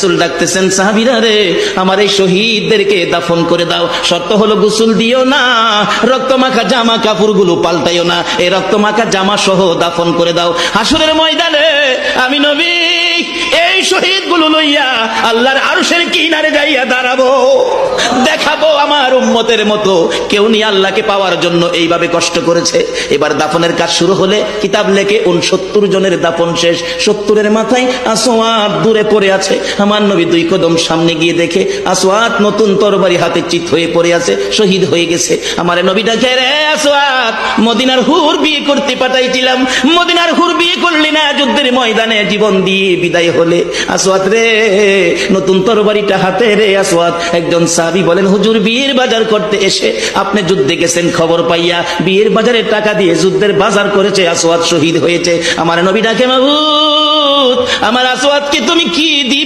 রাসূল ডাকতেছেন, সাহাবীরা রে, আমার এই শহীদদেরকে দাফন করে দাও। শর্ত হলো গোসল দিও না, রক্তমাখা জামা কাপড়গুলো পাল্টাইও না, এই রক্তমাখা জামা সহ দাফন করে দাও। হাসরের ময়দানে আমি নবী এই শহীদগুলো লইয়া আল্লাহর আরশের কিনারে যাইয়া দাঁড়াবো, দেখাবো আমার উম্মতের মতো কেউ নিয়ে আল্লাহকে পাওয়ার জন্য এইভাবে কষ্ট করেছে। এবার দাফনের কাজ শুরু হলে কিতাব লেখে 69 জনের দাফন শেষ। 70-এর মাথায় আসওয়াদ দূরে পড়ে আছে। আমার নবী 2 কদম সামনে গিয়ে দেখে আসওয়াদ নতুন তরবারি হাতে চিত হয়ে পড়ে আছে, শহীদ হয়ে গেছে। আমার নবী ডাকে, রে আসওয়াদ, মদিনার হুর বিয়ে করতে পাঠাইছিলাম, মদিনার হুর বিয়ে করলি না, যুদ্ধের ময়দানে জীবন দিয়ে বিদায় হলে। আসওয়াদ রে, নতুন তরবারিটা হাতে রে। আসওয়াদ, একজন সাহাবী বলেন, হুজুর বিয়ের বাজার করতে এসে আপনি যুদ্ধে গেছেন, খবর পাইয়া বিয়ের বাজারের টাকা দিয়ে যুদ্ধের বাজার করেছে, আসওয়াদ শহীদ হয়েছে। আমার নবী ডাকে, মাবুদ, আমার আসওয়াদকে তুমি কি দিবে?